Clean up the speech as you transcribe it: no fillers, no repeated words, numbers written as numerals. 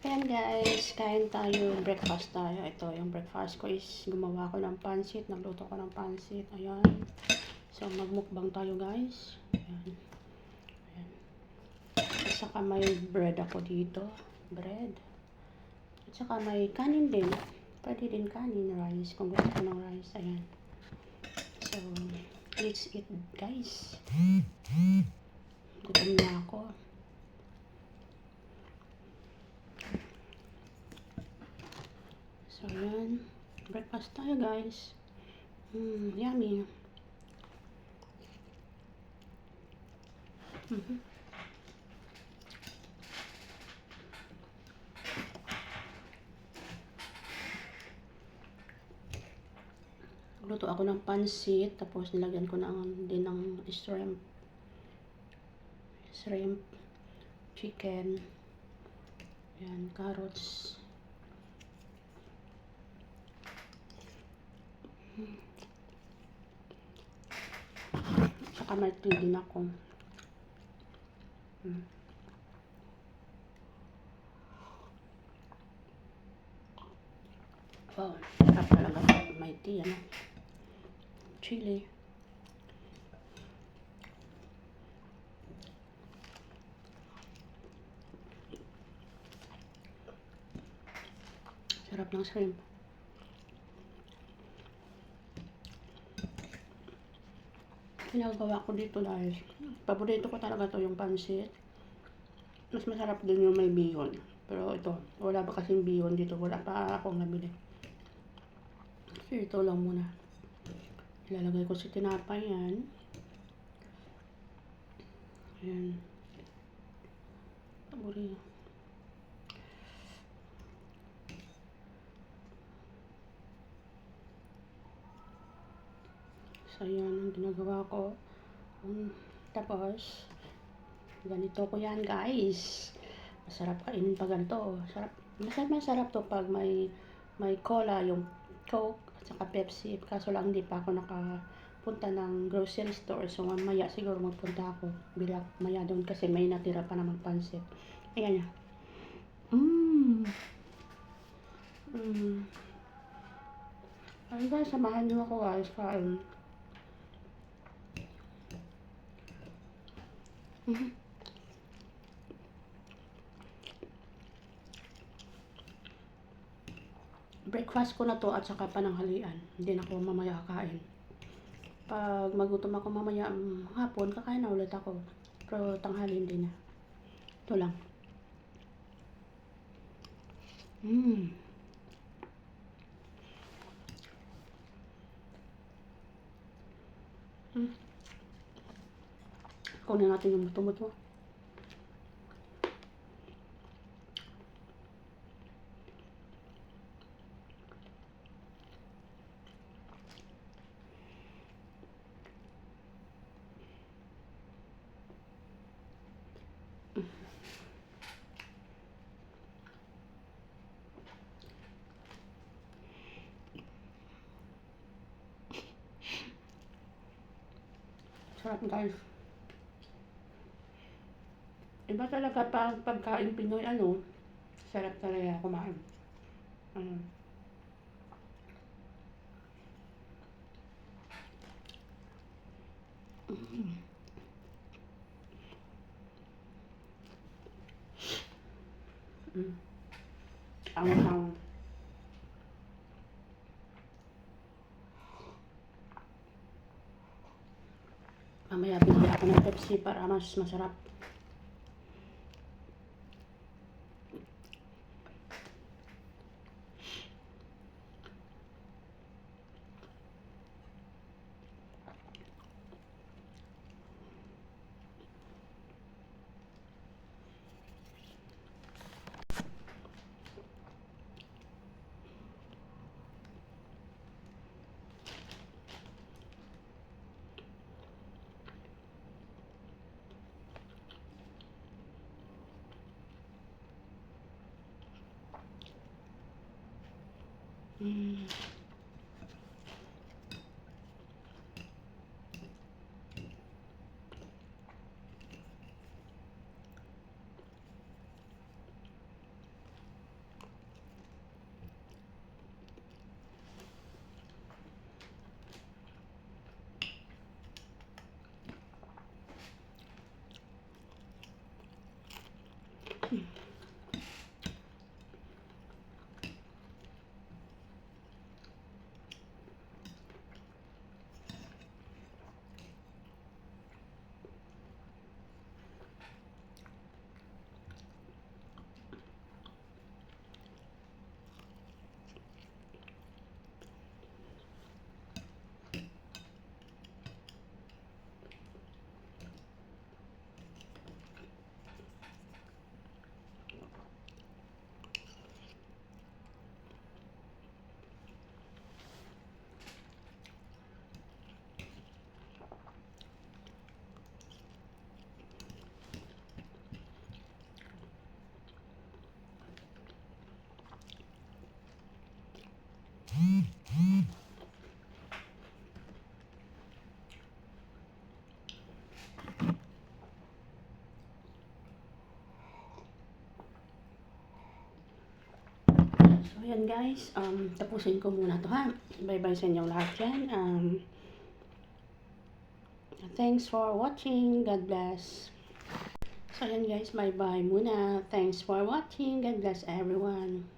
Ayan guys, kain tayo, breakfast tayo. Ito, yung breakfast ko is gumawa ko ng pansit, nagluto ko ng pansit. Ayan. So, magmukbang tayo guys. Ayan. Ayan. At saka may bread ako dito. Bread. At saka may kanin din. Pwede din kanin, rice. Kung gusto ko ng rice. Ayan. So, let's eat guys. Gutom na ako. So, ayan. Breakfast tayo, guys. Yummy. Luto ako ng pansit. Tapos, nilagyan ko din ng shrimp. Chicken. Ayan, carrots. Saka may tea din ako. Wow, sarap talaga may tea, ano? Chili. Sarap ng shrimp. Ginagawa ko dito guys. Paborito ko talaga to yung pansit. Mas masarap din yung may bihon. Pero ito, wala ba kasing bihon dito? Wala pa akong nabili. So ito lang muna. Ilalagay ko sa tinapay yan. Ayan. Paborito. So, yan ang ginagawa ko. Tapos, ganito ko yan, guys. Masarap kainin pag ganito. Masarap to pag may cola, yung Coke, at saka Pepsi. Kaso lang, hindi pa ako nakapunta ng grocery store. So, mamaya siguro magpunta ako. Bila maya doon kasi may natira pa namang pansit. Ayan yan. Ayun guys, samahan niyo ako guys. Kain. Breakfast ko na to at saka pananghalian. Hindi na ako mamaya kakain. Pag magutom ako mamaya hapon, kakain na ulit ako. Pero tanghali hindi na. Ito lang. Kunin natin yung buto-buto. Sarap guys. Iba talaga pagkain Pinoy, ano, sarap talaga kumain. Ang mamaya bigyan ako ng Pepsi para mas masarap. So, ayan guys, tapusin ko muna to ha. Bye-bye sa inyong lahat yan. Thanks for watching. God bless. So, ayan guys, bye-bye muna. Thanks for watching. God bless everyone.